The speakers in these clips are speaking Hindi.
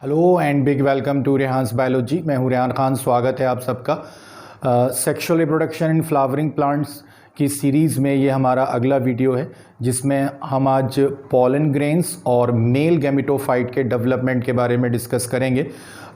Hello and big welcome to Rehan's biology. मैं हूं रेहान खान। स्वागत है आप सबका। Sexual reproduction in flowering plants की सीरीज़ में ये हमारा अगला वीडियो है, जिसमें हम आज पॉलन ग्रेन्स और मेल गैमेटोफाइट के डेवलपमेंट के बारे में डिस्कस करेंगे।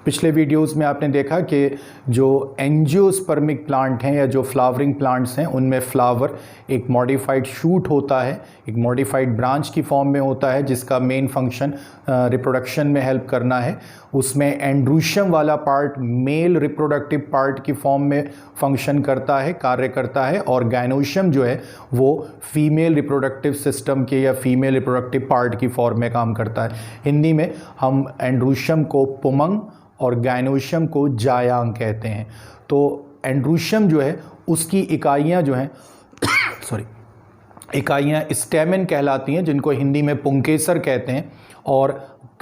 पिछले वीडियोस में आपने देखा कि जो एंजियोस्पर्मिक प्लांट हैं या जो फ्लावरिंग प्लांट्स हैं, उनमें फ्लावर एक मॉडिफाइड शूट होता है, एक मॉडिफाइड ब्रांच की फॉर्म में होता है, जिसका मेन फंक्शन रिप्रोडक्शन में हेल्प करना है। उसमें एंड्रूशियम वाला पार्ट मेल रिप्रोडक्टिव पार्ट की फॉर्म में फंक्शन करता है, कार्य करता है, और गायनोशियम जो है वो फीमेल रिप्रोडक्टिव सिस्टम के या फीमेल रिप्रोडक्टिव पार्ट की फॉर्म में काम करता है। हिंदी में हम एंड्रूशियम को पुमंग और गायनोशियम को जायांग कहते हैं। तो एंड्रूशियम जो है उसकी इकाइयाँ जो हैं इकाइयाँ स्टेमेन कहलाती हैं, जिनको हिंदी में पुंकेसर कहते हैं। और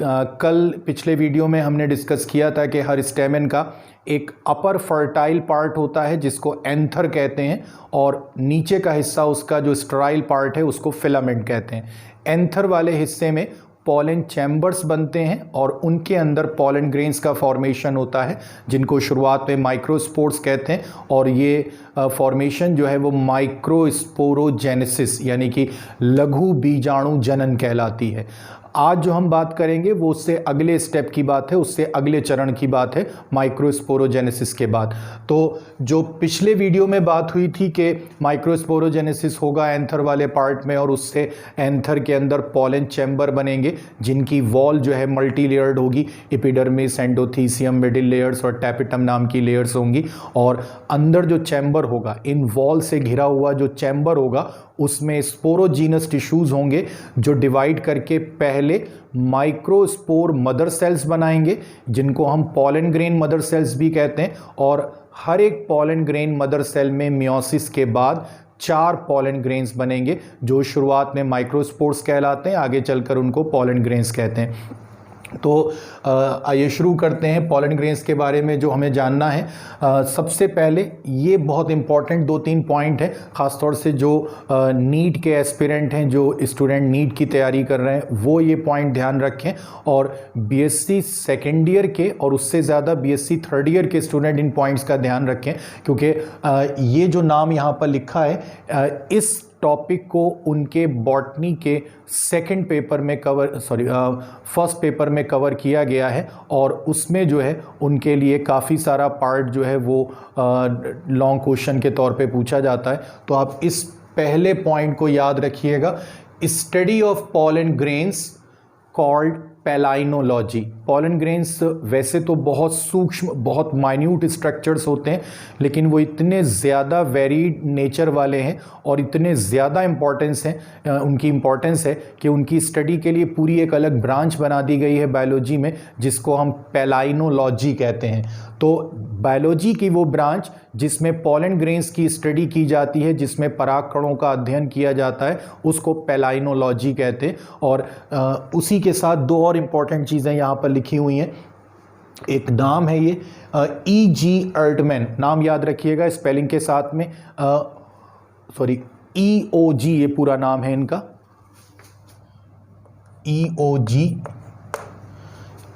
कल पिछले वीडियो में हमने डिस्कस किया था कि हर स्टेमेन का एक अपर फर्टाइल पार्ट होता है जिसको एंथर कहते हैं, और नीचे का हिस्सा उसका जो स्टेराइल पार्ट है उसको फिलामेंट कहते हैं। एंथर वाले हिस्से में पॉलन चैम्बर्स बनते हैं और उनके अंदर पॉलन ग्रेन्स का फॉर्मेशन होता है, जिनको शुरुआत में माइक्रोस्पोर्स कहते हैं। और ये फॉर्मेशन जो है वो माइक्रोस्पोरोजेनेसिस यानी कि लघु बीजाणु जनन कहलाती है। आज जो हम बात करेंगे वो उससे अगले स्टेप की बात है, उससे अगले चरण की बात है, माइक्रोस्पोरोजेनेसिस के बाद। तो जो पिछले वीडियो में बात हुई थी कि माइक्रोस्पोरोजेनेसिस होगा एंथर वाले पार्ट में, और उससे एंथर के अंदर पॉलन चैम्बर बनेंगे जिनकी वॉल जो है मल्टी लेयर्ड होगी। एपिडर्मिस, एंडोथीसियम, मिडिल लेयर्स और टैपिटम नाम की लेयर्स होंगी। और अंदर जो चैम्बर होगा, इन वॉल से घिरा हुआ जो चैम्बर होगा, उसमें स्पोरोजीनस टिश्यूज़ होंगे जो डिवाइड करके पहले माइक्रोस्पोर मदर सेल्स बनाएंगे, जिनको हम पॉलन ग्रेन मदर सेल्स भी कहते हैं। और हर एक पॉलन ग्रेन मदर सेल में मियोसिस के बाद 4 पॉलन ग्रेन्स बनेंगे, जो शुरुआत में माइक्रोस्पोर्स कहलाते हैं, आगे चलकर उनको पॉलन ग्रेन्स कहते हैं। तो आइए शुरू करते हैं पॉलन ग्रेन्स के बारे में जो हमें जानना है। सबसे पहले ये बहुत इंपॉर्टेंट 2-3 पॉइंट है, ख़ासतौर से जो नीट के एस्पिरेंट हैं, जो स्टूडेंट नीट की तैयारी कर रहे हैं, वो ये पॉइंट ध्यान रखें। और बीएससी सेकेंड ईयर के और उससे ज़्यादा बीएससी थर्ड ईयर के स्टूडेंट इन पॉइंट्स का ध्यान रखें, क्योंकि ये जो नाम यहाँ पर लिखा है, इस टॉपिक को उनके बॉटनी के सेकंड पेपर में फर्स्ट पेपर में कवर किया गया है, और उसमें जो है उनके लिए काफ़ी सारा पार्ट जो है वो लॉन्ग क्वेश्चन के तौर पे पूछा जाता है। तो आप इस पहले पॉइंट को याद रखिएगा। Study of pollen grains called palynology. Pollen grains वैसे तो बहुत सूक्ष्म, बहुत माइन्यूट स्ट्रक्चर्स होते हैं, लेकिन वो इतने ज़्यादा वेरीड नेचर वाले हैं और इतने ज़्यादा उनकी इम्पोर्टेंस है कि उनकी स्टडी के लिए पूरी एक अलग ब्रांच बना दी गई है बायोलॉजी में, जिसको हम पैलाइनोलॉजी कहते हैं। तो बायोलॉजी की वो ब्रांच जिसमें पॉलन ग्रेन्स की स्टडी की जाती है, जिसमें परागकणों का अध्ययन किया जाता है, उसको पैलाइनोलॉजी कहते हैं। और उसी के साथ 2 और इम्पॉर्टेंट चीज़ें यहाँ पर लिखी हुई हैं। एक नाम है ये E.G. अर्टमैन, नाम याद रखिएगा स्पेलिंग के साथ में, E.O.G. ये पूरा नाम है इनका, E.O.G.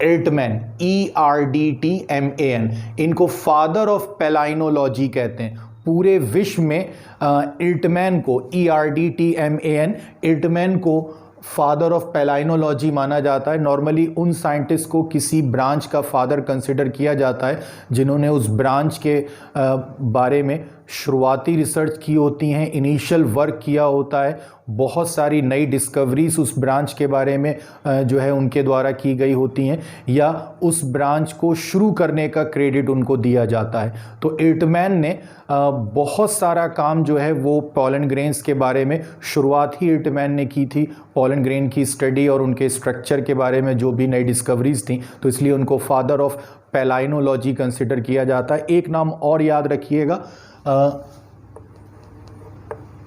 एर्टमैन, ERDTMAN। इनको फादर ऑफ पैलाइनोलॉजी कहते हैं। पूरे विश्व में एर्टमैन को, ERDTMAN, एर्टमैन को फादर ऑफ पैलाइनोलॉजी माना जाता है। नॉर्मली उन साइंटिस्ट को किसी ब्रांच का फादर कंसिडर किया जाता है जिन्होंने उस ब्रांच के बारे में शुरुआती रिसर्च की होती हैं, इनिशियल वर्क किया होता है, बहुत सारी नई डिस्कवरीज उस ब्रांच के बारे में जो है उनके द्वारा की गई होती हैं, या उस ब्रांच को शुरू करने का क्रेडिट उनको दिया जाता है। तो एर्टमैन ने बहुत सारा काम जो है वो पॉलन ग्रेन्स के बारे में शुरुआत ही एर्टमैन ने की थी, पॉलन ग्रेन की स्टडी और उनके स्ट्रक्चर के बारे में जो भी नई डिस्कवरीज थी, तो इसलिए उनको फादर ऑफ पैलाइनोलॉजी कंसिडर किया जाता है। एक नाम और याद रखिएगा,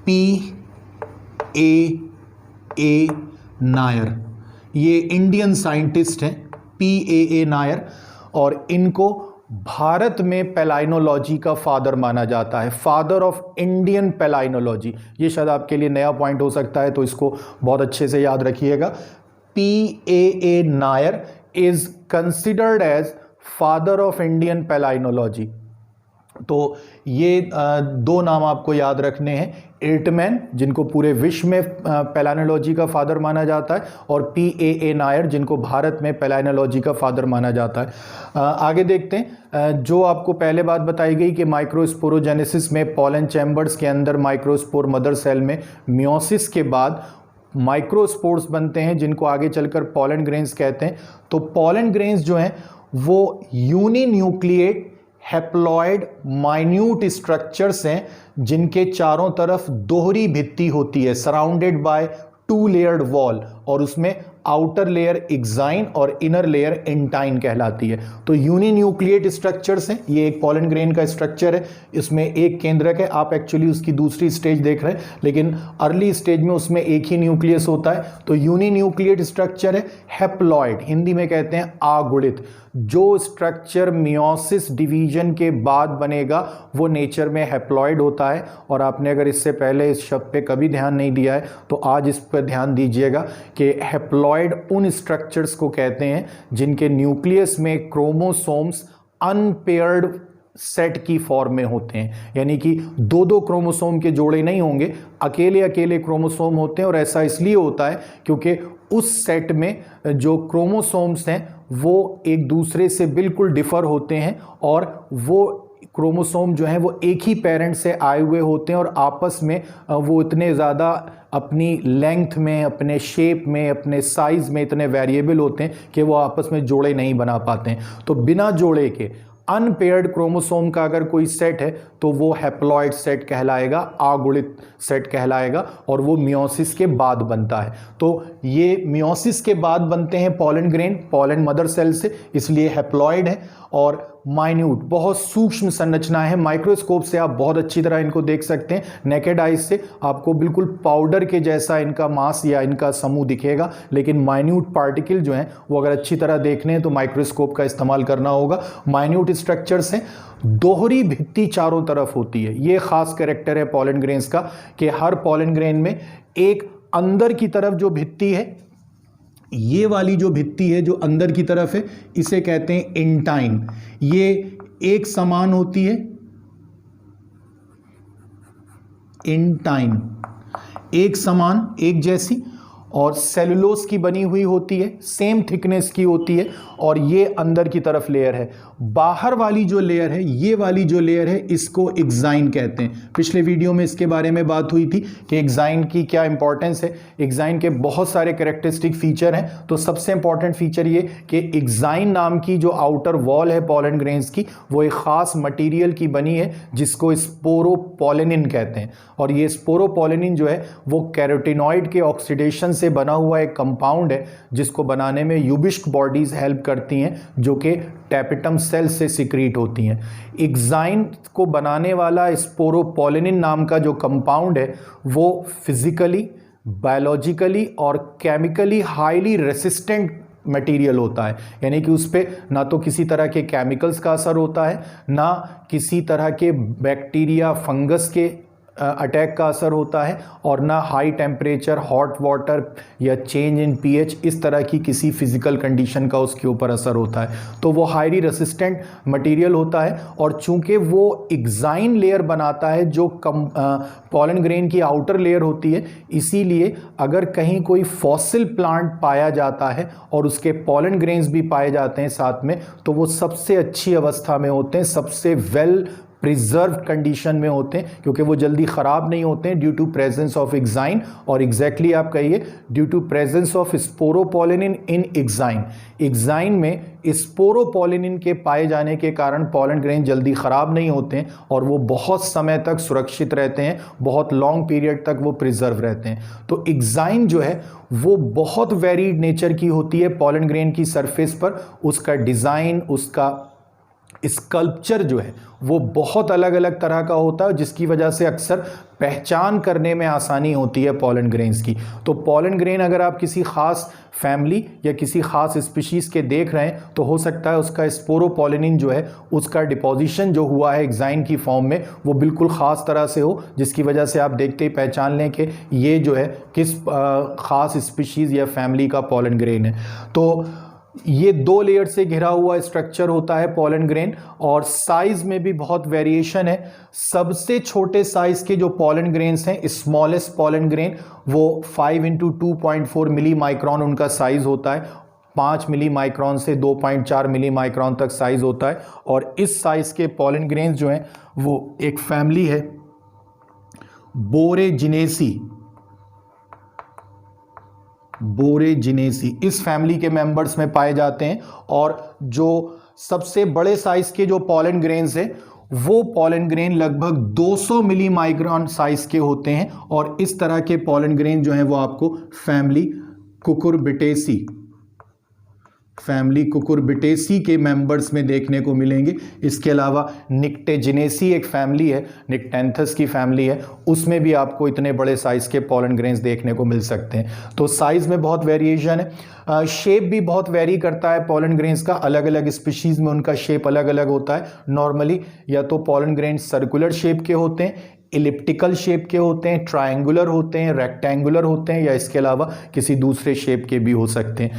P.A.A. नायर। ये इंडियन साइंटिस्ट हैं, P.A.A. नायर, और इनको भारत में पैलाइनोलॉजी का फादर माना जाता है, फादर ऑफ इंडियन पैलाइनोलॉजी। ये शायद आपके लिए नया पॉइंट हो सकता है, तो इसको बहुत अच्छे से याद रखिएगा। P.A.A. Nair is considered as father of Indian palynology. तो ये दो नाम आपको याद रखने हैं, एर्टमैन जिनको पूरे विश्व में पैलाइनोलॉजी का फादर माना जाता है, और PAA नायर जिनको भारत में पैलाइनोलॉजी का फादर माना जाता है। आगे देखते हैं, जो आपको पहले बात बताई गई कि माइक्रोस्पोरोजेनेसिस में पॉलन चैम्बर्स के अंदर माइक्रोस्पोर मदर सेल में मियोसिस के बाद माइक्रोस्पोर्स बनते हैं जिनको आगे चलकर पॉलन ग्रेन्स कहते हैं। तो पॉलन ग्रेन्स जो हैं वो यूनिन्यूक्लिएट हैप्लॉइड माइन्यूट स्ट्रक्चर्स हैं जिनके चारों तरफ दोहरी भित्ति होती है, सराउंडेड बाय 2 लेयर्ड वॉल, और उसमें आउटर लेयर एक्साइन और इनर लेयर एंटाइन कहलाती है। तो यूनिन्यूक्लिएट स्ट्रक्चर्स हैं, ये एक पॉलन ग्रेन का स्ट्रक्चर है, इसमें एक केंद्रक है। आप एक्चुअली उसकी दूसरी स्टेज देख रहे हैं, लेकिन अर्ली स्टेज में उसमें एक ही न्यूक्लियस होता है। तो यूनिन्यूक्लिएट स्ट्रक्चर है। हैप्लॉइड हिंदी में कहते हैं आगुणित। जो स्ट्रक्चर मियोसिस डिवीजन के बाद बनेगा वो नेचर में हैप्लॉइड होता है। और आपने अगर इससे पहले इस शब्द पे कभी ध्यान नहीं दिया है तो आज इस पर ध्यान दीजिएगा कि हैप्लॉइड उन स्ट्रक्चर्स को कहते हैं जिनके न्यूक्लियस में क्रोमोसोम्स अनपेयर्ड सेट की फॉर्म में होते हैं, यानी कि दो दो क्रोमोसोम के जोड़े नहीं होंगे, अकेले अकेले क्रोमोसोम होते हैं। और ऐसा इसलिए होता है क्योंकि उस सेट में जो क्रोमोसोम्स हैं वो एक दूसरे से बिल्कुल डिफर होते हैं, और वो क्रोमोसोम जो हैं वो एक ही पेरेंट से आए हुए होते हैं, और आपस में वो इतने ज़्यादा अपनी लेंथ में, अपने शेप में, अपने साइज़ में इतने वेरिएबल होते हैं कि वो आपस में जोड़े नहीं बना पाते हैं। तो बिना जोड़े के अनपेयर्ड क्रोमोसोम का अगर कोई सेट है तो वो हैप्लॉइड सेट कहलाएगा, आगुणित सेट कहलाएगा, और वो मियोसिस के बाद बनता है। तो ये मियोसिस के बाद बनते हैं pollen grain, pollen mother cell से, इसलिए हैप्लॉइड है। और माइन्यूट, बहुत सूक्ष्म संरचना है, माइक्रोस्कोप से आप बहुत अच्छी तरह इनको देख सकते हैं। नेकेड आइज से आपको बिल्कुल पाउडर के जैसा इनका मास या इनका समूह दिखेगा, लेकिन माइन्यूट पार्टिकल जो हैं वो अगर अच्छी तरह देखने हैं तो माइक्रोस्कोप का इस्तेमाल करना होगा। माइन्यूट स्ट्रक्चर्स हैं, दोहरी भित्ति चारों तरफ होती है। ये खास कैरेक्टर है पॉलन ग्रेन्स का कि हर पॉलन ग्रेन में एक अंदर की तरफ जो भित्ति है, ये वाली जो भित्ति है जो अंदर की तरफ है, इसे कहते हैं एंटाइन। ये एक समान होती है, एंटाइन एक समान, एक जैसी, और सेलुलोज की बनी हुई होती है, सेम थिकनेस की होती है, और ये अंदर की तरफ लेयर है। बाहर वाली जो लेयर है, ये वाली जो लेयर है, इसको एक्साइन कहते हैं। पिछले वीडियो में इसके बारे में बात हुई थी कि एक्साइन की क्या इंपॉर्टेंस है। एक्साइन के बहुत सारे कैरेक्टरिस्टिक फीचर हैं, तो सबसे इंपॉर्टेंट फीचर ये कि एक्साइन नाम की जो आउटर वॉल है पॉलन ग्रेन्स की, वो एक खास मटीरियल की बनी है जिसको स्पोरोपोलिनिन कहते हैं। और ये स्पोरोपोलिनिन जो है वो कैरोटिनॉइड के ऑक्सीडेशन से बना हुआ एक कंपाउंड है जिसको बनाने में यूबिश्क बॉडीज हेल्प करती हैं, जो कि टैपेटम सेल से सिक्रीट होती हैं। एक्साइन को बनाने वाला स्पोरोपोलिनिन नाम का जो कंपाउंड है वो फिजिकली, बायोलॉजिकली और केमिकली हाईली रेसिस्टेंट मटेरियल होता है, यानी कि उस पर ना तो किसी तरह के केमिकल्स का असर होता है, ना किसी तरह के बैक्टीरिया फंगस के अटैक का असर होता है, और ना हाई टेम्परेचर, हॉट वाटर या चेंज इन पीएच, इस तरह की किसी फिजिकल कंडीशन का उसके ऊपर असर होता है। तो वो हाईली रेसिस्टेंट मटेरियल होता है। और चूंकि वो एक्साइन लेयर बनाता है जो पॉलन ग्रेन की आउटर लेयर होती है, इसीलिए अगर कहीं कोई फॉसिल प्लांट पाया जाता है और उसके पॉलन ग्रेन्स भी पाए जाते हैं साथ में, तो वो सबसे अच्छी अवस्था में होते हैं, सबसे वेल प्रिजर्व कंडीशन में होते हैं, क्योंकि वो जल्दी ख़राब नहीं होते हैं due to presence of exine. और एग्जैक्टली आप कहिए due to presence of sporopollenin in exine. Exine में स्पोरोपोलिनिन के पाए जाने के कारण पॉलन ग्रेन जल्दी ख़राब नहीं होते हैं और वो बहुत समय तक सुरक्षित रहते हैं, बहुत लॉन्ग पीरियड तक वो प्रिजर्व रहते हैं। तो एक्साइन जो है वो बहुत वेरीड नेचर की होती है पॉलन ग्रेन की सरफेस पर। उसका डिज़ाइन, उसका स्कल्पचर जो है वो बहुत अलग अलग तरह का होता है, जिसकी वजह से अक्सर पहचान करने में आसानी होती है पॉलन ग्रेन्स की। तो पॉलन ग्रेन अगर आप किसी खास फैमिली या किसी खास स्पीशीज़ के देख रहे हैं तो हो सकता है उसका स्पोरोपोलिनिन जो है उसका डिपोजिशन जो हुआ है एक्साइन की फॉर्म में वो बिल्कुल ख़ास तरह से हो, जिसकी वजह से आप देखते ही पहचान लें कि ये जो है किस ख़ास स्पीशीज़ या फैमिली का पॉलन ग्रेन है। तो ये 2 लेयर से घिरा हुआ स्ट्रक्चर होता है पोलन ग्रेन, और साइज में भी बहुत वेरिएशन है। सबसे छोटे साइज के जो पोलन ग्रेन्स हैं, स्मॉलेस्ट पोलन ग्रेन, वो 5 × 2.4 मिली माइक्रोन उनका साइज होता है। 5 मिली माइक्रोन से 2.4 मिली माइक्रोन तक साइज होता है। और इस साइज के पोलन ग्रेन्स जो हैं वो एक फैमिली है बोरेजिनेसी, इस फैमिली के मेंबर्स में पाए जाते हैं। और जो सबसे बड़े साइज के जो पोलन ग्रेन्स हैं वो पोलन ग्रेन लगभग 200 मिली माइक्रोन साइज के होते हैं। और इस तरह के पोलन ग्रेन जो हैं वो आपको फैमिली कुकुरबिटेसी के मेंबर्स में देखने को मिलेंगे। इसके अलावा निक्टेजिनेसी एक फैमिली है, निक्टेंथस की फैमिली है, उसमें भी आपको इतने बड़े साइज के पोलन ग्रेन्स देखने को मिल सकते हैं। तो साइज में बहुत वेरिएशन है। शेप भी बहुत वेरी करता है पोलन ग्रेन्स का, अलग अलग स्पीशीज में उनका शेप अलग अलग होता है। नॉर्मली या तो पोलन ग्रेन सर्कुलर शेप के होते हैं, इलिप्टिकल शेप के होते हैं, ट्रायंगुलर होते हैं, रेक्टेंगुलर होते हैं, या इसके अलावा किसी दूसरे शेप के भी हो सकते हैं।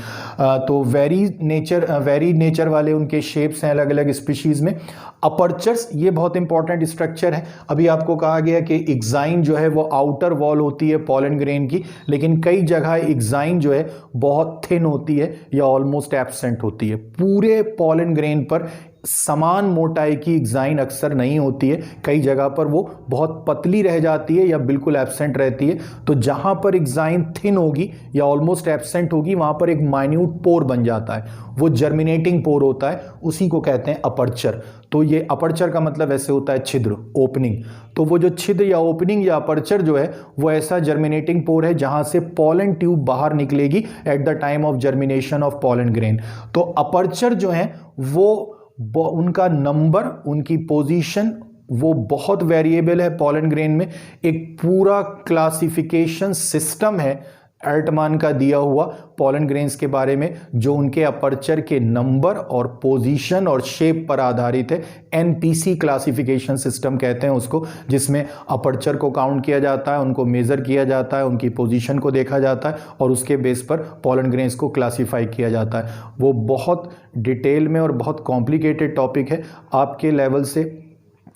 तो वेरी नेचर वाले उनके शेप्स हैं अलग अलग स्पीशीज़ में। अपर्चर्स, ये बहुत इंपॉर्टेंट स्ट्रक्चर है। अभी आपको कहा गया कि एक्साइन जो है वो आउटर वॉल होती है पोलन ग्रेन की, लेकिन कई जगह एक्साइन जो है बहुत थिन होती है या ऑलमोस्ट एब्सेंट होती है। पूरे पोलन ग्रेन पर समान मोटाई की एक्साइन अक्सर नहीं होती है, कई जगह पर वो बहुत पतली रह जाती है या बिल्कुल एब्सेंट रहती है। तो जहां पर एक्साइन थिन होगी या ऑलमोस्ट एब्सेंट होगी वहां पर एक माइन्यूट पोर बन जाता है, वो जर्मिनेटिंग पोर होता है, उसी को कहते हैं अपर्चर। तो ये अपर्चर का मतलब ऐसे होता है छिद्र, ओपनिंग। तो वो जो छिद्र या ओपनिंग या अपर्चर जो है वो ऐसा जर्मिनेटिंग पोर है जहां से पोलन ट्यूब बाहर निकलेगी eight the time of germination of pollen grain. तो अपर्चर जो है वो उनका नंबर, उनकी पोजीशन वो बहुत वेरिएबल है पोलन ग्रेन में। एक पूरा क्लासिफिकेशन सिस्टम है एल्टमान का दिया हुआ पोलन ग्रेन्स के बारे में, जो उनके अपर्चर के नंबर और पोजीशन और शेप पर आधारित है। एनपीसी क्लासिफिकेशन सिस्टम कहते हैं उसको, जिसमें अपर्चर को काउंट किया जाता है, उनको मेज़र किया जाता है, उनकी पोजीशन को देखा जाता है और उसके बेस पर पोलन ग्रेन्स को क्लासीफाई किया जाता है। वो बहुत डिटेल में और बहुत कॉम्प्लिकेटेड टॉपिक है। आपके लेवल से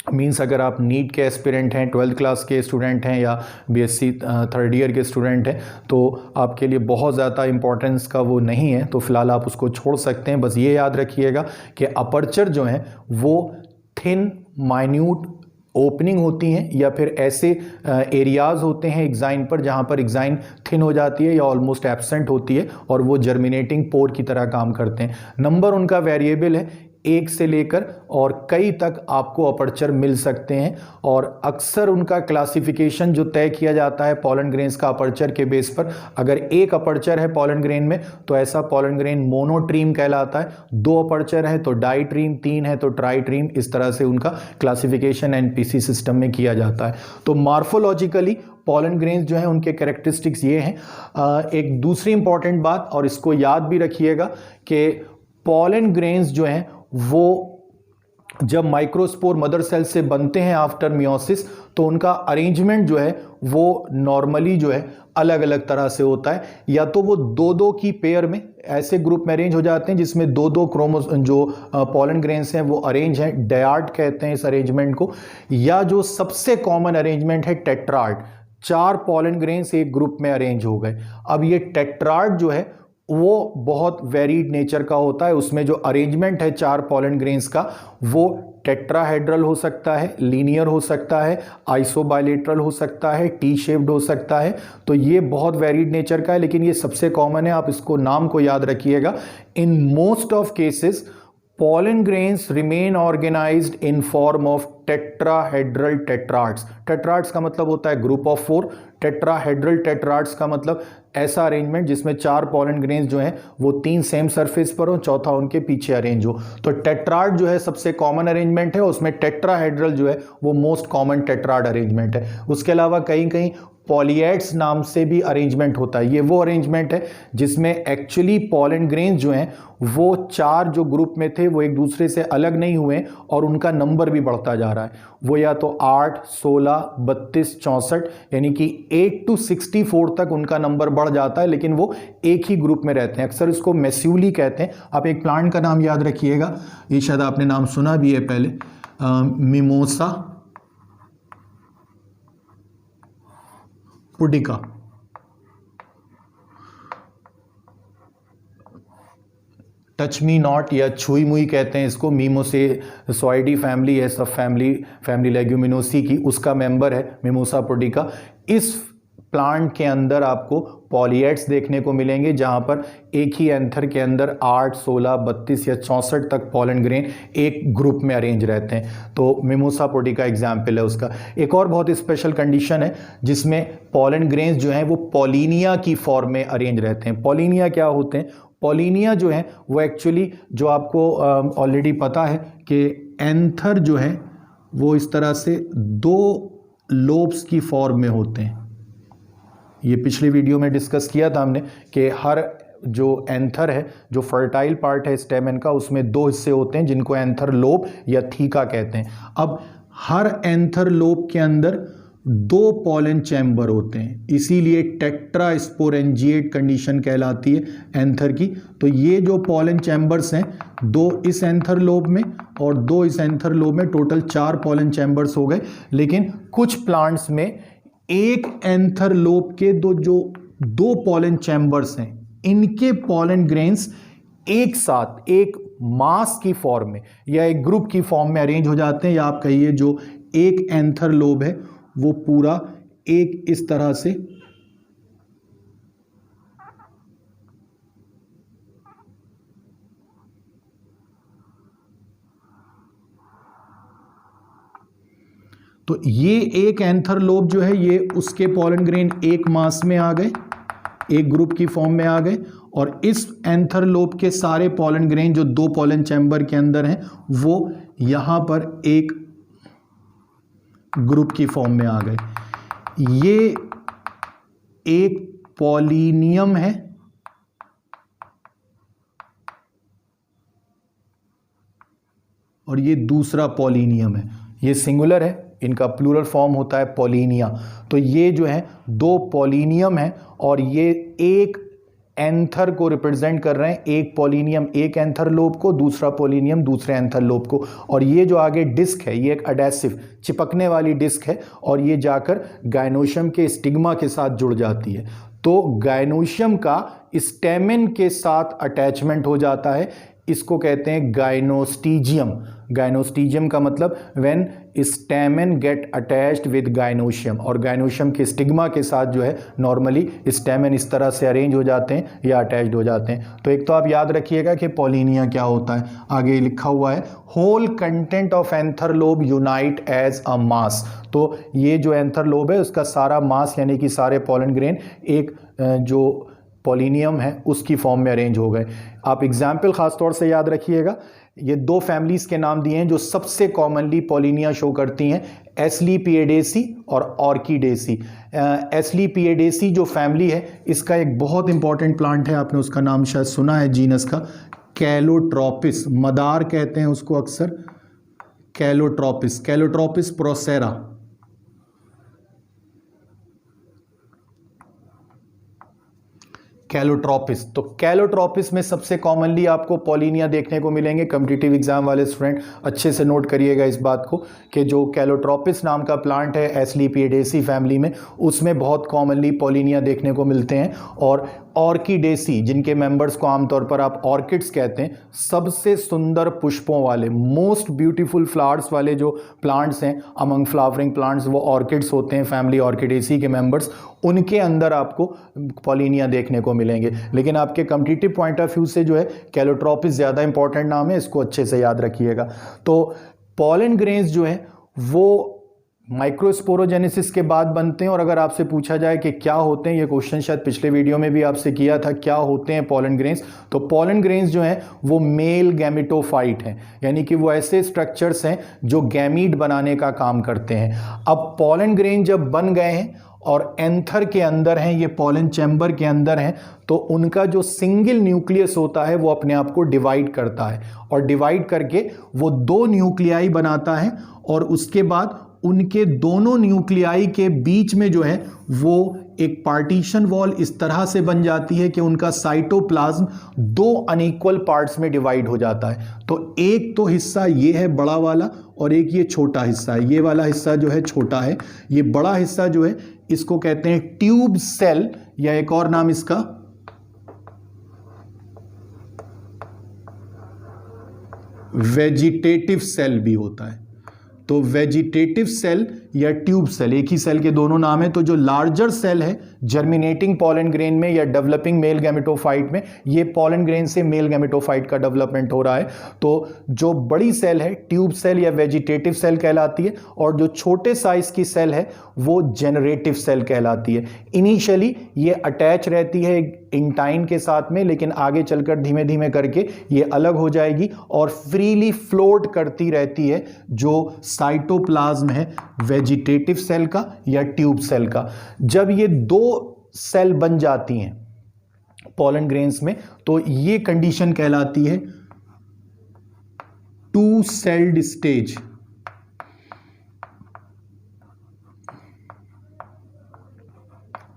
मीन्स अगर आप नीट के एस्पिरेंट हैं, 12th क्लास के स्टूडेंट हैं या बीएससी 3rd ईयर के स्टूडेंट हैं, तो आपके लिए बहुत ज़्यादा इंपॉर्टेंस का वो नहीं है, तो फिलहाल आप उसको छोड़ सकते हैं। बस ये याद रखिएगा कि अपर्चर जो हैं वो थिन माइन्यूट ओपनिंग होती हैं या फिर ऐसे एरियाज़ होते हैं एक्साइन पर जहाँ पर एक्साइन थिन हो जाती है या ऑलमोस्ट एब्सेंट होती है और वो जर्मिनेटिंग पोर की तरह काम करते हैं। नंबर उनका वेरिएबल है, 1 से लेकर और कई तक आपको अपर्चर मिल सकते हैं। और अक्सर उनका क्लासिफिकेशन जो तय किया जाता है पोलन ग्रेन्स का अपर्चर के बेस पर, अगर एक अपर्चर है पोलन ग्रेन में तो ऐसा पोलन ग्रेन मोनोट्रीम कहलाता है, 2 अपर्चर है तो डाईट्रीम, 3 है तो ट्राईट्रीम। इस तरह से उनका क्लासिफिकेशन एनपीसी सिस्टम में किया जाता है। तो मॉर्फोलॉजिकली पोलन ग्रेन्स जो हैं उनके कैरेक्टरिस्टिक्स ये हैं। एक दूसरी इंपॉर्टेंट बात, और इसको याद भी रखिएगा कि पोलन ग्रेन्स जो हैं वो जब माइक्रोस्पोर मदर सेल से बनते हैं आफ्टर मियोसिस, तो उनका अरेंजमेंट जो है वो नॉर्मली जो है अलग अलग तरह से होता है। या तो वो 2-2 की पेयर में ऐसे ग्रुप में अरेंज हो जाते हैं जिसमें 2-2 जो पोलन ग्रेन्स हैं वो अरेंज हैं, डायड कहते हैं इस अरेंजमेंट को। या जो सबसे कॉमन अरेंजमेंट है टेट्राड, 4 पोलन ग्रेन्स एक ग्रुप में अरेंज हो गए। अब ये टेट्राड जो है वो बहुत वेरीड नेचर का होता है, उसमें जो अरेंजमेंट है 4 पोलन ग्रेन्स का वो टेट्राहेड्रल हो सकता है, लीनियर हो सकता है, आइसोबाइलेटरल हो सकता है, टी शेप्ड हो सकता है। तो ये बहुत वेरीड नेचर का है, लेकिन ये सबसे कॉमन है, आप इसको नाम को याद रखिएगा। इन most of cases pollen grains remain organized in form of tetrahedral tetrads। tetrads का मतलब होता है ग्रुप ऑफ 4, tetrahedral tetrads का मतलब ऐसा अरेंजमेंट जिसमें 4 पोलन ग्रेन्स जो हैं वो 3 सेम सरफेस पर हो, चौथा उनके पीछे अरेंज हो। तो टेट्राड जो है सबसे कॉमन अरेंजमेंट है, उसमें टेट्राहेड्रल जो है वो मोस्ट कॉमन टेट्राड अरेंजमेंट है। उसके अलावा कहीं कहीं पॉलीएड्स नाम से भी अरेंजमेंट होता है। ये वो अरेंजमेंट है जिसमें एक्चुअली पॉलन ग्रेन्स जो हैं वो 4 जो ग्रुप में थे वो एक दूसरे से अलग नहीं हुए और उनका नंबर भी बढ़ता जा रहा है। वो या तो 8, 16, 32, 64 यानी कि 8 to 64 तक उनका नंबर बढ़ जाता है, लेकिन वो एक ही ग्रुप में रहते हैं। अक्सर इसको मेस्यूली कहते हैं। आप एक प्लांट का नाम याद रखिएगा, ये शायद आपने नाम सुना भी है पहले, mimosa pudica. Touch me not या छुई मुई कहते हैं इसको। मिमोसेसॉइडी फैमिली है, सब फैमिली लेग्यूमिनोसी की, उसका मेंबर है मिमोसा पुडिका। इस प्लांट के अंदर आपको पॉलीएड्स देखने को मिलेंगे जहां पर एक ही एंथर के अंदर 8, 16, 32 या 64 तक पॉलन ग्रेन एक ग्रुप में अरेंज रहते हैं। तो मिमोसा पुडिका एग्जाम्पल है उसका। एक और बहुत स्पेशल कंडीशन है जिसमें पॉलन ग्रेन्स जो हैं वो पॉलिनिया की फॉर्म में अरेंज रहते हैं। पॉलिनिया क्या होते हैं? पॉलिनिया जो है वो एक्चुअली, जो आपको ऑलरेडी पता है कि एंथर जो है वो इस तरह से 2 लोब्स की फॉर्म में होते हैं। ये पिछली वीडियो में डिस्कस किया था हमने कि हर जो एंथर है, जो फर्टाइल पार्ट है स्टेमन का, उसमें 2 हिस्से होते हैं जिनको एंथर लोब या थीका कहते हैं। अब हर एंथर लोब के अंदर 2 पॉलन चैम्बर होते हैं, इसीलिए टेट्रास्पोरेंजिएट कंडीशन कहलाती है एंथर की। तो ये जो पॉलन चैम्बर्स हैं, 2 इस एंथर लोब में और 2 इस एंथर लोब में, टोटल 4 पॉलन चैम्बर्स हो गए। लेकिन कुछ प्लांट्स में एक एंथर लोब के दो पॉलन चैम्बर्स हैं, इनके पॉलन ग्रेन्स एक साथ एक मास की फॉर्म में या एक ग्रुप की फॉर्म में अरेंज हो जाते हैं। या आप कहिए जो एक एंथर लोब है वो पूरा एक इस तरह से तो ये एक एंथर लोब जो है ये उसके पॉलन ग्रेन एक मास में आ गए, एक ग्रुप की फॉर्म में आ गए, और इस एंथर लोब के सारे पॉलन ग्रेन जो 2 पॉलन चैम्बर के अंदर हैं वो यहां पर एक ग्रुप की फॉर्म में आ गए। ये एक पॉलिनियम है और ये दूसरा पॉलिनियम है। ये सिंगुलर है, इनका प्लूरल फॉर्म होता है पॉलिनिया। तो ये जो है 2 पॉलिनियम है और ये एक एंथर को रिप्रेजेंट कर रहे हैं। एक पॉलिनियम एक एंथर लोब को, दूसरा पॉलिनियम दूसरे एंथर लोब को। और ये जो आगे डिस्क है ये एक अडेसिव चिपकने वाली डिस्क है और ये जाकर गायनोशियम के स्टिग्मा के साथ जुड़ जाती है। तो गायनोशियम का स्टेमेन के साथ अटैचमेंट हो जाता है, इसको कहते हैं गायनोस्टीजियम। गायनोस्टीजियम का मतलब when stamen get attached with gynoecium, और गायनोशियम के स्टिग्मा के साथ जो है नॉर्मली स्टेमेन इस तरह से अरेंज हो जाते हैं या अटैच्ड हो जाते हैं। तो एक तो आप याद रखिएगा कि पॉलिनिया क्या होता है। आगे लिखा हुआ है whole content of anther lobe unite as a mass. तो ये जो एंथर लोब है उसका सारा मास यानी कि सारे पॉलन ग्रेन एक जो पॉलिनियम है उसकी फॉर्म में अरेंज हो गए। आप एग्जाम्पल खास तौर से याद रखिएगा। ये 2 फैमिलीज के नाम दिए हैं जो सबसे कॉमनली पॉलिनिया शो करती हैं, एस्लीपिएडेसी और ऑर्किडेसी। एस्लीपिएडेसी जो फैमिली है इसका एक बहुत इंपॉर्टेंट प्लांट है, आपने उसका नाम शायद सुना है जीनस का, कैलोट्रोपिस। मदार कहते हैं उसको अक्सर, कैलोट्रोपिस, कैलोट्रोपिस प्रोसेरा। कैलोट्रोपिस। तो कैलोट्रोपिस में सबसे कॉमनली आपको पॉलिनिया देखने को मिलेंगे। कॉम्पिटिटिव एग्जाम वाले स्टूडेंट अच्छे से नोट करिएगा इस बात को कि जो कैलोट्रोपिस नाम का प्लांट है एस्लीपिएडेसी फैमिली में, उसमें बहुत कॉमनली पॉलिनिया देखने को मिलते हैं। और ऑर्किडेसी जिनके मेंबर्स को आमतौर पर आप ऑर्किड्स कहते हैं, सबसे सुंदर पुष्पों वाले, मोस्ट ब्यूटीफुल फ्लावर्स वाले जो प्लांट्स हैं अमंग फ्लावरिंग प्लांट्स, वो ऑर्किड्स होते हैं, फैमिली ऑर्किडेसी के मेंबर्स। उनके अंदर आपको पॉलिनिया देखने को मिलेंगे। लेकिन आपके कॉम्पिटिटिव पॉइंट ऑफ व्यू से जो है कैलोट्रोपिस ज़्यादा इंपॉर्टेंट नाम है, इसको अच्छे से याद रखिएगा। तो पॉलन ग्रेन्स जो है वो माइक्रोस्पोरोजेनेसिस के बाद बनते हैं। और अगर आपसे पूछा जाए कि क्या होते हैं, ये क्वेश्चन शायद पिछले वीडियो में भी आपसे किया था, क्या होते हैं पोलन ग्रेन्स, तो पोलन ग्रेन्स जो हैं वो मेल गैमेटोफाइट हैं, यानी कि वो ऐसे स्ट्रक्चर्स हैं जो गैमीट बनाने का काम करते हैं। अब पोलन ग्रेन जब बन गए हैं और एंथर के अंदर हैं, ये पोलन चैम्बर के अंदर हैं, तो उनका जो सिंगल न्यूक्लियस होता है वो अपने आप को डिवाइड करता है, और डिवाइड करके वो 2 न्यूक्लियाई बनाता है, और उसके बाद उनके दोनों न्यूक्लियाई के बीच में जो है वो एक पार्टीशन वॉल इस तरह से बन जाती है कि उनका साइटोप्लाज्म 2 अनइक्वल पार्ट्स में डिवाइड हो जाता है। तो एक तो हिस्सा ये है बड़ा वाला, और एक ये छोटा हिस्सा है। ये वाला हिस्सा जो है छोटा है, ये बड़ा हिस्सा जो है इसको कहते हैं ट्यूब सेल, या एक और नाम इसका वेजिटेटिव सेल भी होता है। तो वेजिटेटिव सेल या ट्यूब सेल, एक ही सेल के दोनों नाम है। तो जो लार्जर सेल है जर्मिनेटिंग पोलन ग्रेन में या डेवलपिंग मेल गैमेटोफाइट में, ये पोलन ग्रेन से मेल गैमेटोफाइट का डेवलपमेंट हो रहा है। तो जो बड़ी सेल है ट्यूब सेल या वेजिटेटिव सेल कहलाती है, और जो छोटे साइज की सेल है वो जेनरेटिव सेल कहलाती है। इनिशियली ये अटैच रहती है इंटाइन के साथ में, लेकिन आगे चलकर धीमे धीमे करके ये अलग हो जाएगी और फ्रीली फ्लोट करती रहती है जो साइटोप्लाज्म है वेजिटेटिव सेल का या ट्यूब सेल का। जब ये 2 सेल बन जाती हैं पोलन ग्रेन्स में, तो ये कंडीशन कहलाती है 2 सेल्ड स्टेज।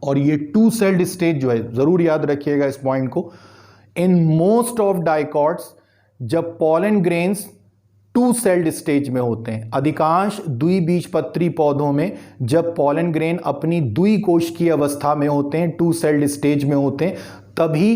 और ये 2 सेल्ड स्टेज जो है, जरूर याद रखिएगा इस पॉइंट को, इन मोस्ट ऑफ डाइकॉट्स जब पोलन ग्रेन्स 2 सेल्ड स्टेज में होते हैं, अधिकांश द्विबीजपत्री पौधों में जब पोलन ग्रेन अपनी द्विकोश की अवस्था में होते हैं, 2 सेल्ड स्टेज में होते हैं, तभी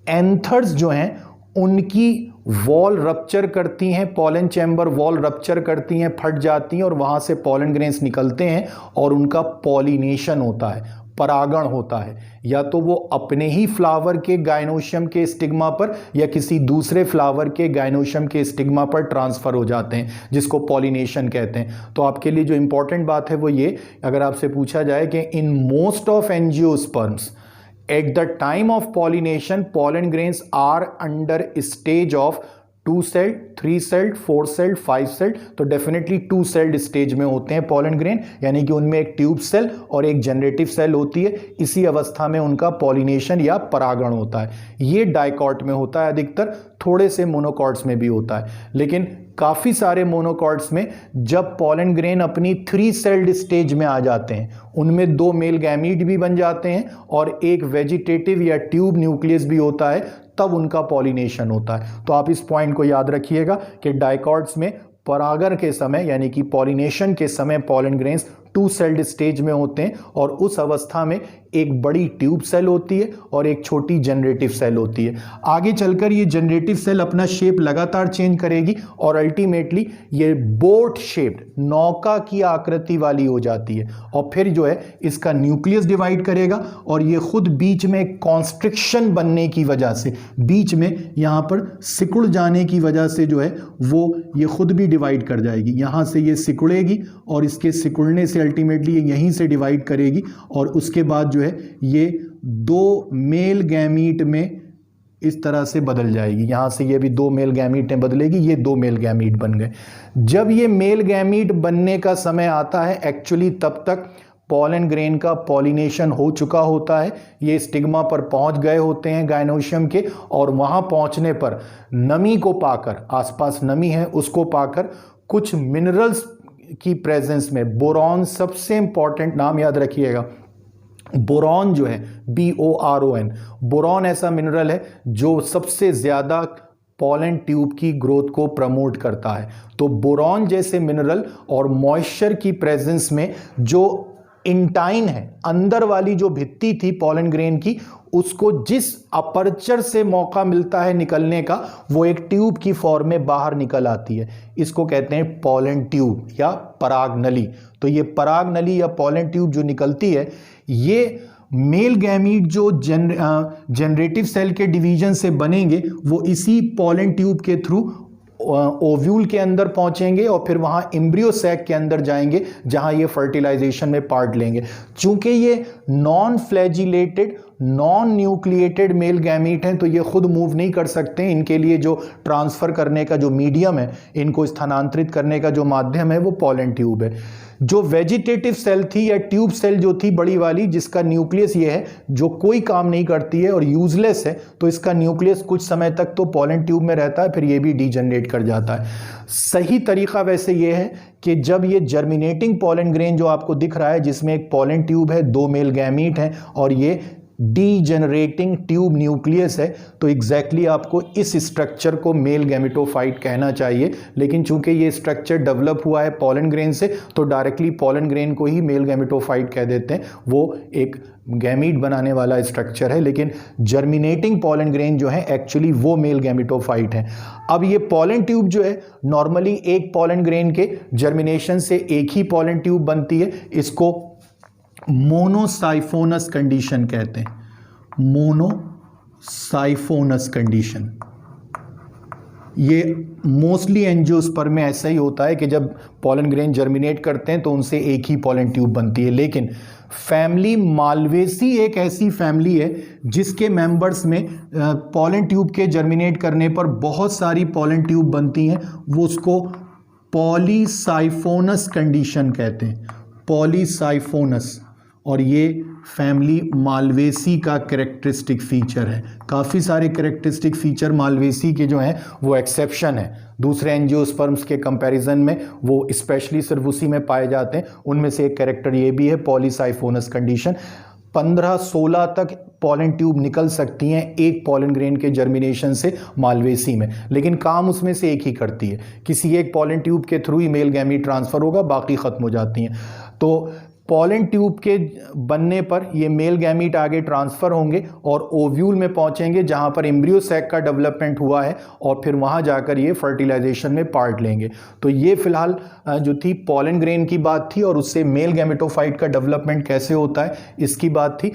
एंथर्स जो हैं उनकी वॉल रप्चर करती हैं, पोलन चैम्बर वॉल रप्चर करती हैं, फट जाती हैं, और वहां से पोलन ग्रेन्स निकलते हैं और उनका पॉलिनेशन होता है, परागण होता है। या तो वो अपने ही फ्लावर के गाइनोशियम के स्टिग्मा पर या किसी दूसरे फ्लावर के गाइनोशियम के स्टिग्मा पर ट्रांसफर हो जाते हैं, जिसको पॉलिनेशन कहते हैं। तो आपके लिए जो इंपॉर्टेंट बात है वो ये, अगर आपसे पूछा जाए कि in most of angiosperms at the time of pollination pollen grains are under stage of 2 celled, 3 celled, 4 celled, 5 celled, तो डेफिनेटली 2 सेल्ड स्टेज में होते हैं पोलन ग्रेन, यानी कि उनमें एक ट्यूब सेल और एक जनरेटिव सेल होती है। इसी अवस्था में उनका पॉलिनेशन या परागण होता है। ये डाइकॉट में होता है अधिकतर, थोड़े से मोनोकॉट्स में भी होता है, लेकिन काफ़ी सारे मोनोकॉट्स में जब पोलन ग्रेन अपनी 3 सेल्ड स्टेज में आ जाते हैं, उनमें 2 मेल गैमीट भी बन जाते हैं और एक वेजिटेटिव या ट्यूब न्यूक्लियस भी होता है, तब उनका पॉलिनेशन होता है। तो आप इस पॉइंट को याद रखिएगा कि डाइकॉट्स में परागण के समय यानी कि पॉलिनेशन के समय पोलन ग्रेन्स 2 सेल्ड स्टेज में होते हैं, और उस अवस्था में एक बड़ी ट्यूब सेल होती है और एक छोटी जनरेटिव सेल होती है। आगे चलकर ये जनरेटिव सेल अपना शेप लगातार चेंज करेगी और अल्टीमेटली ये बोट शेप्ड, नौका की आकृति वाली हो जाती है, और फिर जो है इसका न्यूक्लियस डिवाइड करेगा, और ये खुद बीच में कॉन्स्ट्रिक्शन बनने की वजह से, बीच में यहाँ पर सिकुड़ जाने की वजह से जो है वो ये खुद भी डिवाइड कर जाएगी। यहाँ से ये सिकुड़ेगी और इसके सिकुड़ने से अल्टीमेटली ये यहीं से डिवाइड करेगी, और उसके बाद जो है ये 2 मेल गैमीट में इस तरह से बदल जाएगी। यहां से ये भी 2 मेल गैमीट में बदलेगी, ये 2 मेल गैमीट बन गए। जब ये मेल गैमीट बनने का समय आता है, एक्चुअली तब तक पोलन ग्रेन का पॉलिनेशन हो चुका होता है, ये स्टिग्मा पर पहुंच गए होते हैं गाइनोशियम के, और वहां पहुंचने पर नमी को पाकर, आसपास नमी है उसको पाकर, कुछ मिनरल्स की प्रेजेंस में, बोरॉन सबसे इंपॉर्टेंट नाम याद रखिएगा, बोरॉन जो है BORON, बोरॉन ऐसा मिनरल है जो सबसे ज्यादा पोलन ट्यूब की ग्रोथ को प्रमोट करता है। तो बोरॉन जैसे मिनरल और मॉइस्चर की प्रेजेंस में जो इंटाइन है, अंदर वाली जो भित्ति थी पोलन ग्रेन की, उसको जिस अपर्चर से मौका मिलता है निकलने का, वो एक ट्यूब की फॉर्म में बाहर निकल आती है। इसको कहते हैं पोलन ट्यूब या पराग नली। तो ये पराग नली या पोलन ट्यूब जो निकलती है, ये मेल गैमीट जो जनरेटिव सेल के डिवीजन से बनेंगे, वो इसी पोलन ट्यूब के थ्रू ओव्यूल के अंदर पहुंचेंगे और फिर वहां एम्ब्रियो सैक के अंदर जाएंगे जहां ये फर्टिलाइजेशन में पार्ट लेंगे। चूंकि ये non flagellated non nucleated male gamete हैं तो ये खुद मूव नहीं कर सकते। इनके लिए जो ट्रांसफ़र करने का जो मीडियम है, इनको स्थानांतरित करने का जो माध्यम है वो पॉलन ट्यूब है। जो वेजिटेटिव सेल थी या ट्यूब सेल जो थी बड़ी वाली, जिसका न्यूक्लियस ये है जो कोई काम नहीं करती है और यूजलेस है, तो इसका न्यूक्लियस कुछ समय तक तो पॉलन ट्यूब में रहता है, फिर ये भी डीजनरेट कर जाता है। सही तरीका वैसे ये है कि जब ये जर्मिनेटिंग पॉलन ग्रेन जो आपको दिख रहा है जिसमें एक पॉलन ट्यूब है, 2 मेल गैमीट हैं और ये डीजेनरेटिंग ट्यूब न्यूक्लियस है, तो एग्जैक्टली आपको इस स्ट्रक्चर को मेल गैमेटोफाइट कहना चाहिए। लेकिन चूंकि ये स्ट्रक्चर डेवलप हुआ है पॉलन ग्रेन से, तो डायरेक्टली पॉलन ग्रेन को ही मेल गैमेटोफाइट कह देते हैं। वो एक गैमीट बनाने वाला स्ट्रक्चर है, लेकिन जर्मिनेटिंग पॉलन ग्रेन जो है एक्चुअली वो मेल गैमेटोफाइट है। अब ये पॉलन ट्यूब जो है नॉर्मली एक पॉलन ग्रेन के जर्मिनेशन से एक ही पॉलन ट्यूब बनती है। इसको मोनोसाइफोनस कंडीशन कहते हैं, मोनोसाइफोनस कंडीशन। ये मोस्टली एंजियोस्पर्म में ऐसा ही होता है कि जब पॉलन ग्रेन जर्मिनेट करते हैं तो उनसे एक ही पॉलन ट्यूब बनती है। लेकिन फैमिली मालवेसी एक ऐसी फैमिली है जिसके मेंबर्स में पॉलन ट्यूब के जर्मिनेट करने पर बहुत सारी पॉलन ट्यूब बनती हैं, वो उसको पॉलीसाइफोनस कंडीशन कहते हैं, पॉलीसाइफोनस। और ये फैमिली मालवेसी का कैरेक्टरिस्टिक फीचर है। काफ़ी सारे कैरेक्टरिस्टिक फीचर मालवेसी के जो हैं वो एक्सेप्शन है, दूसरे एंजियोस्पर्म्स के कंपैरिजन में वो स्पेशली सिर्फ उसी में पाए जाते हैं। उनमें से एक कैरेक्टर ये भी है पॉलीसाइफोनस कंडीशन। 15-16 तक पॉलन ट्यूब निकल सकती हैं एक पॉलन ग्रेन के जर्मिनेशन से मालवेसी में, लेकिन काम उसमें से एक ही करती है। किसी एक पॉलन ट्यूब के थ्रू ही मेल गैमीट ट्रांसफ़र होगा, बाकी ख़त्म हो जाती हैं। तो पॉलन ट्यूब के बनने पर ये मेल गैमीट आगे ट्रांसफ़र होंगे और ओव्यूल में पहुंचेंगे जहां पर एम्ब्रियो सैक का डेवलपमेंट हुआ है और फिर वहां जाकर ये फर्टिलाइजेशन में पार्ट लेंगे। तो ये फिलहाल जो थी पॉलन ग्रेन की बात थी और उससे मेल गैमेटोफाइट का डेवलपमेंट कैसे होता है इसकी बात थी।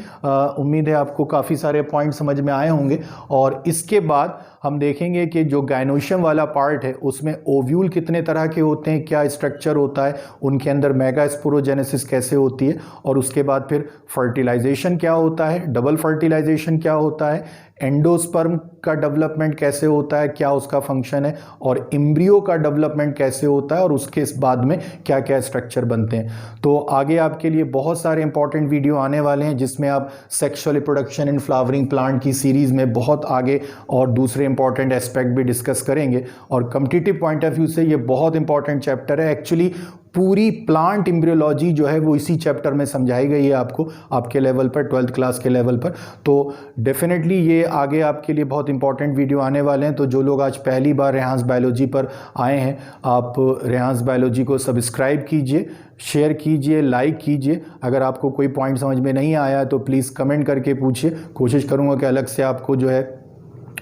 उम्मीद है आपको काफ़ी सारे पॉइंट समझ में आए होंगे। और इसके बाद हम देखेंगे कि जो गायनोशियम वाला पार्ट है उसमें ओव्यूल कितने तरह के होते हैं, क्या स्ट्रक्चर होता है, उनके अंदर मेगास्पोरोजेनेसिस कैसे होती है, और उसके बाद फिर फर्टिलाइजेशन क्या होता है, डबल फर्टिलाइजेशन क्या होता है, एंडोस्पर्म का डेवलपमेंट कैसे होता है, क्या उसका फंक्शन है, और एम्ब्रियो का डेवलपमेंट कैसे होता है और उसके बाद में क्या क्या स्ट्रक्चर बनते हैं। तो आगे आपके लिए बहुत सारे इंपॉर्टेंट वीडियो आने वाले हैं जिसमें आप sexual reproduction in flowering plant की सीरीज़ में बहुत आगे और दूसरे इंपॉर्टेंट एस्पेक्ट भी डिस्कस करेंगे। और कम्पिटिटिव पॉइंट ऑफ व्यू से ये बहुत इंपॉर्टेंट चैप्टर है। एक्चुअली पूरी प्लांट एम्ब्रियोलॉजी जो है वो इसी चैप्टर में समझाई गई है आपको, आपके लेवल पर, 12th क्लास के लेवल पर। तो डेफिनेटली ये आगे आपके लिए बहुत इंपॉर्टेंट वीडियो आने वाले हैं। तो जो लोग आज पहली बार रेहांस बायोलॉजी पर आए हैं, आप रेहांस बायोलॉजी को सब्सक्राइब कीजिए, शेयर कीजिए, लाइक कीजिए। अगर आपको कोई पॉइंट समझ में नहीं आया तो प्लीज़ कमेंट करके पूछिए, कोशिश करूँगा कि अलग से आपको जो है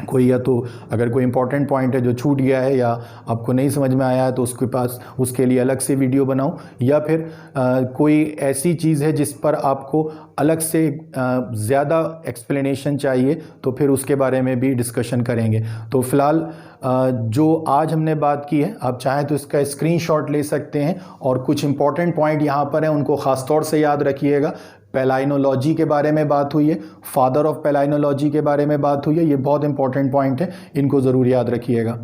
कोई, या तो अगर कोई इंपॉर्टेंट पॉइंट है जो छूट गया है या आपको नहीं समझ में आया है तो उसके लिए अलग से वीडियो बनाऊं, या फिर कोई ऐसी चीज़ है जिस पर आपको अलग से ज़्यादा एक्सप्लेनेशन चाहिए तो फिर उसके बारे में भी डिस्कशन करेंगे। तो फिलहाल जो आज हमने बात की है, आप चाहें तो इसका स्क्रीनशॉट ले सकते हैं और कुछ इंपॉर्टेंट पॉइंट यहाँ पर हैं, उनको ख़ास तौर से याद रखिएगा। पैलाइनोलॉजी के बारे में बात हुई है, फादर ऑफ पैलाइनोलॉजी के बारे में बात हुई है, ये बहुत इंपॉर्टेंट पॉइंट है, इनको ज़रूर याद रखिएगा।